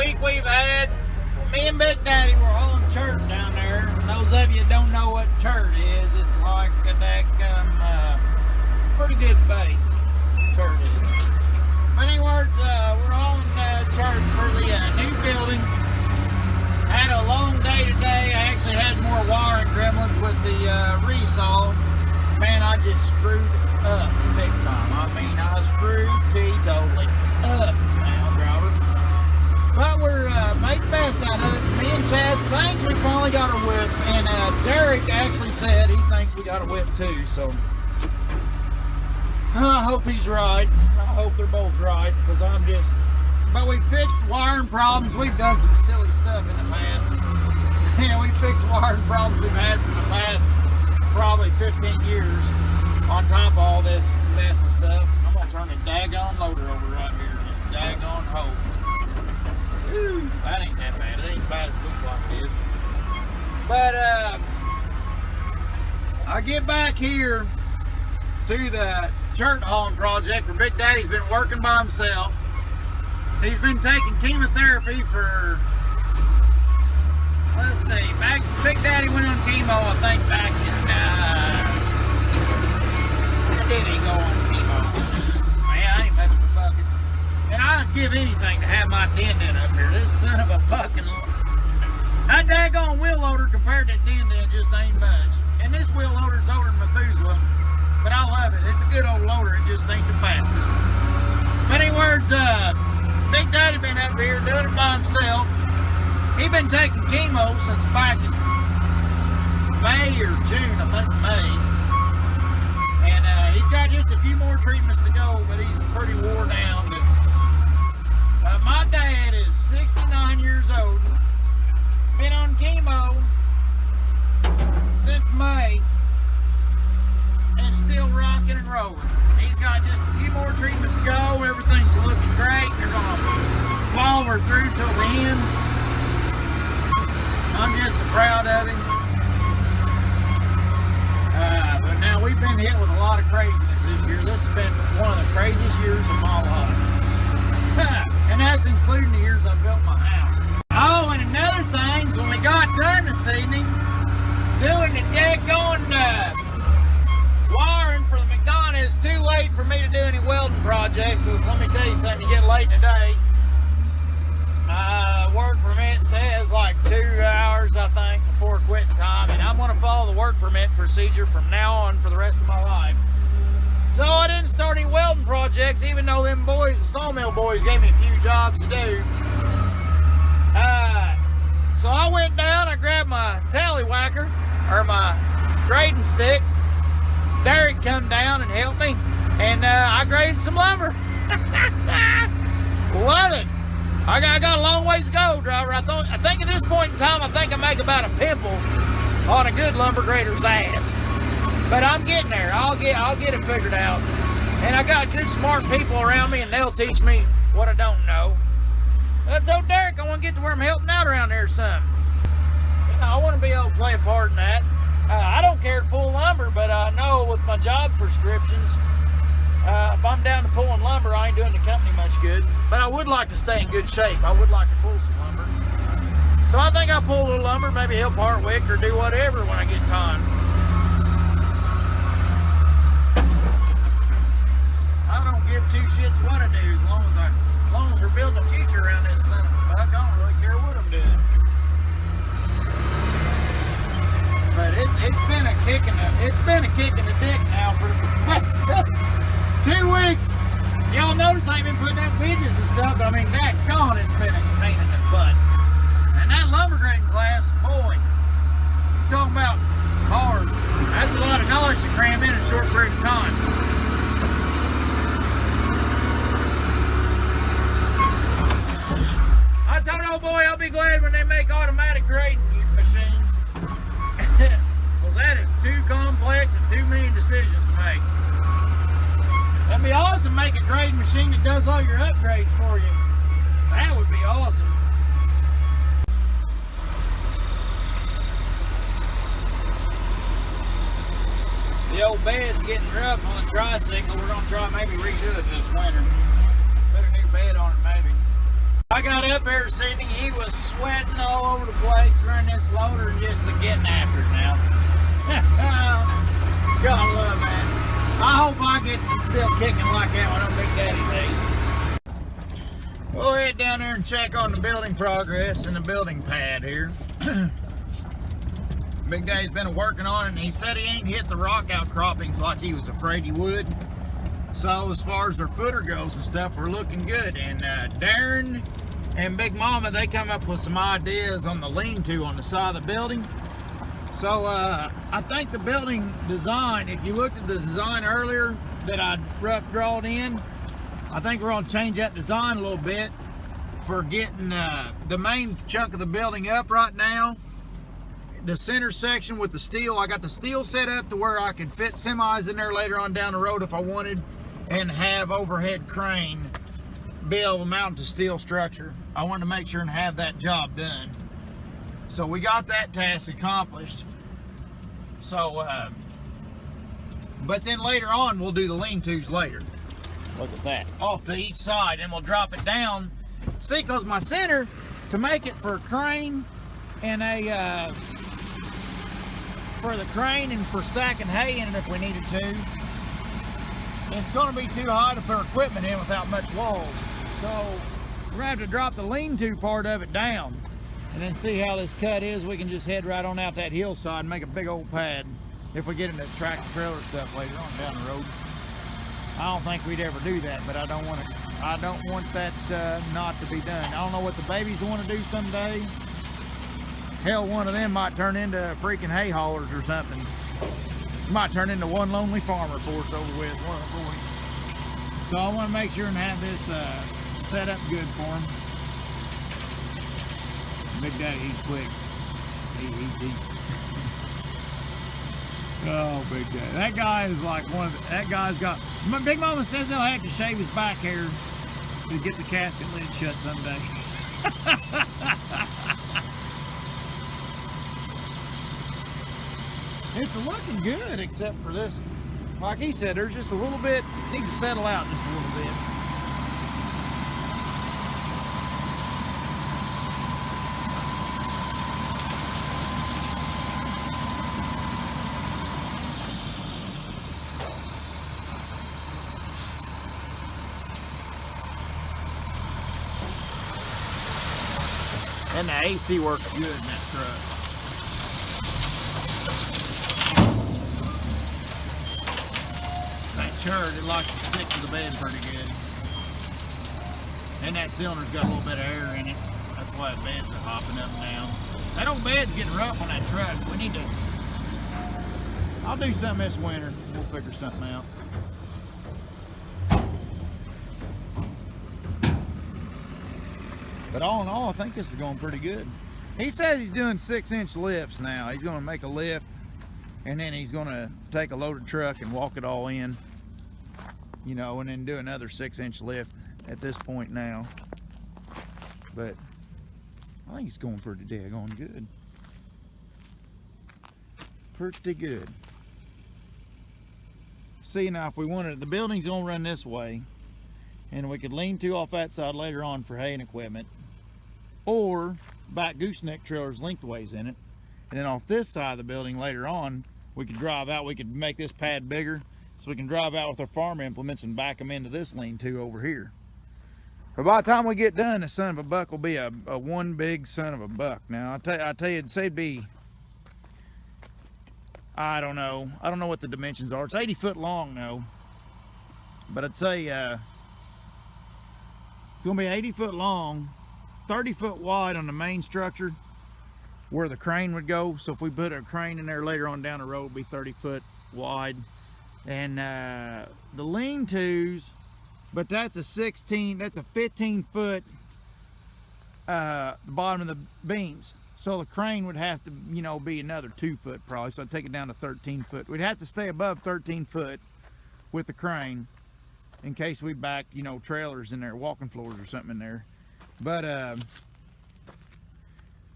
week we've had, me and Big Daddy were hauling chert down there. And those of you that don't know what chert is, it's like a pretty good base, chert is. But anyways, we're hauling chert for the new building. Had a long day today. I actually had more wiring gremlins with the resaw. Man, I just screwed up big time. I mean, I screwed totally up now, driver. But we're making the best out of it. Me and Chad thinks we finally got a whip, and Derek actually said he thinks we got a whip too. So I hope he's right. I hope they're both right, because I'm just. But we fixed wiring problems. We've done some silly stuff in the past. Yeah, we fixed wiring problems we've had for the past probably 15 years. On top of all this mess and stuff, I'm gonna turn the daggone loader over right here. This daggone hole. Whew, that ain't that bad. It ain't as bad as it looks like it is. But I get back here to the chert hauling project where Big Daddy's been working by himself. He's been taking chemotherapy for, let's see, Big Daddy went on chemo, I think, back in, when did he go on chemo? Man, I ain't much of a bucket. And I'd give anything to have my dent up here. This son of a fucking, that daggone wheel loader compared to that dent just ain't much. And this wheel loader's older than Methuselah, but I love it. It's a good old loader, it just ain't the fastest. But anyways, Big Daddy been up here doing it by himself. He been taking chemo since back in May or June, I think May. And he's got just a few more treatments to go, but he's pretty wore down. But, my dad is 69 years old. Been on chemo since May. And still rocking and rolling. He's got just a few more treatments to go. Everything's looking great. They're gonna follow her through till the end. I'm just so proud of him. But now we've been hit with a lot of craziness this year. This has been one of the craziest years of my life. And that's including the years I built my house. Oh, and another thing, when we got done this evening, doing the daggone wiring for the McDonald's, it's too late for me to do any welding projects, because let me tell you something, you get late in the day. Work permit says like 2 hours, I think, before quitting time, and I'm going to follow the work permit procedure from now on for the rest of my life. So I didn't start any welding projects, even though them boys, the sawmill boys, gave me a few jobs to do. So I went down, I grabbed my tallywhacker, or my grading stick. Derek come down and helped me, and I graded some lumber. Love it. I got a long ways to go, driver. I think at this point in time, I think I make about a pimple on a good lumber grader's ass. But I'm getting there. I'll get it figured out. And I got good, smart people around me, and they'll teach me what I don't know. And I told Derek I want to get to where I'm helping out around there or something. You know, I want to be able to play a part in that. I don't care to pull lumber, but I know with my job prescriptions, if I'm down to pulling lumber, I ain't doing the company much good. But I would like to stay in good shape. I would like to pull some lumber. So I think I'll pull a little lumber, maybe help Hartwick or do whatever when I get time. I don't give two shits what I do as long as we're building a future around this son of a buck. I don't really care what I'm doing. But it's been a kick in the dick now for the past 2 weeks. Y'all notice I ain't been putting up widgets and stuff, but I mean that gone, it's been a pain in the butt. And that lumber grading class, boy, you talking about hard. That's a lot of knowledge to cram in a short period of time. I told old boy I'll be glad when they make automatic grading machines. Because that is too complex and too many decisions to make. That'd be awesome, make a grading machine that does all your upgrades for you. That would be awesome. The old bed's getting rough on the tricycle. We're going to try maybe redo it this winter. Put a new bed on it maybe. I got up there this evening, he was sweating all over the place running this loader and just getting after it now. God love that. I hope I get still kicking like that when I'm Big Daddy's age. We'll head down there and check on the building progress and the building pad here. Big Daddy's been working on it, and he said he ain't hit the rock outcroppings like he was afraid he would. So as far as their footer goes and stuff, we're looking good. And Darren and Big Mama, they come up with some ideas on the lean-to on the side of the building. So I think the building design, if you looked at the design earlier that I rough drawed in, I think we're going to change that design a little bit for getting the main chunk of the building up right now. The center section with the steel, I got the steel set up to where I could fit semis in there later on down the road if I wanted, and have overhead crane be able to mount to steel structure. I wanted to make sure and have that job done. So we got that task accomplished. So, but then later on we'll do the lean-tos later. Look at that, off to each side, and we'll drop it down. See, because my center, to make it for a crane and a, for the crane and for stacking hay in it if we needed to, it's going to be too high to put equipment in without much walls. So we're going to have to drop the lean-to part of it down and then see how this cut is. We can just head right on out that hillside and make a big old pad if we get into tractor trailer stuff later on down the road. I don't think we'd ever do that, but I don't want that not to be done. I don't know what the babies want to do someday. Hell, one of them might turn into freaking hay haulers or something. Might turn into one lonely farmer for us over with, one of the boys. So I want to make sure and have this set up good for him. Big Daddy, he's quick. He. Oh, Big Daddy. That guy is like that guy's got, my Big Mama says they'll have to shave his back hair to get the casket lid shut someday. It's looking good, except for this. Like he said, there's just a little bit, needs to settle out just a little bit. And the AC works good in that truck. That chert, it likes to stick to the bed pretty good. And that cylinder's got a little bit of air in it. That's why the beds are hopping up and down. That old bed's getting rough on that truck. We need to, I'll do something this winter. We'll figure something out. But all in all, I think this is going pretty good. He says he's doing 6-inch lifts now. He's going to make a lift, and then he's going to take a loaded truck and walk it all in, you know, and then do another 6-inch lift at this point now. But I think it's going pretty daggone good. Pretty good. See, now if we wanted, the building's going to run this way, and we could lean to off that side later on for hay and equipment, or back gooseneck trailers lengthways in it, and then off this side of the building later on we could drive out. We could make this pad bigger so we can drive out with our farm implements and back them into this lean-to over here. But by the time we get done, the son of a buck will be a one big son of a buck. Now I tell you, it'd say it'd be, I don't know what the dimensions are. It's 80 foot long though, but I'd say it's gonna be 80 foot long, 30 foot wide on the main structure where the crane would go. So if we put a crane in there later on down the road, it'd be 30 foot wide. And the lean-tos, but that's a 15 foot the bottom of the beams. So the crane would have to, you know, be another 2 foot probably. So I'd take it down to 13 foot. We'd have to stay above 13 foot with the crane in case we back, you know, trailers in there, walking floors or something in there. But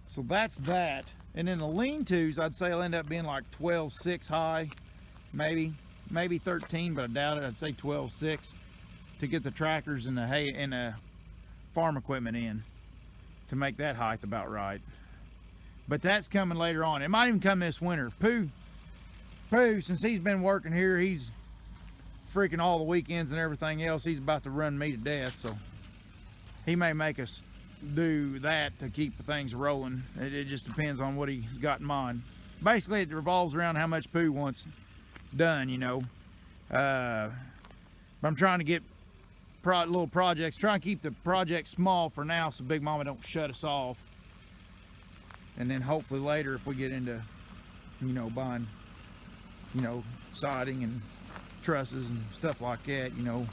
so that's that. And then the lean-tos, I'd say will end up being like 12.6 high, maybe 13, but I doubt it. I'd say 12.6 to get the trackers and the hay and the farm equipment in to make that height about right. But that's coming later on. It might even come this winter. Pooh, since he's been working here, he's freaking all the weekends and everything else. He's about to run me to death, so he may make us do that to keep things rolling. It just depends on what he's got in mind. Basically, it revolves around how much Pooh wants done, you know. But I'm trying to get little projects, trying to keep the project small for now so Big Mama don't shut us off. And then hopefully later, if we get into, you know, buying, you know, siding and trusses and stuff like that, you know,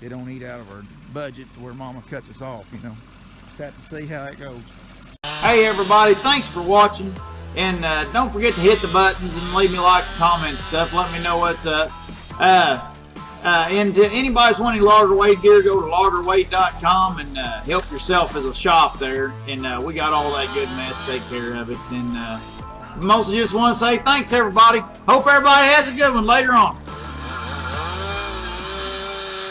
they don't eat out of our budget to where Mama cuts us off, you know. Just have to see how it goes. Hey everybody, thanks for watching, and don't forget to hit the buttons and leave me likes, comments, stuff. Let me know what's up. And to anybody's wanting logger weight gear, go to loggerweight.com and help yourself at the shop there. And we got all that good mess. Take care of it. And mostly just want to say thanks, everybody. Hope everybody has a good one later on.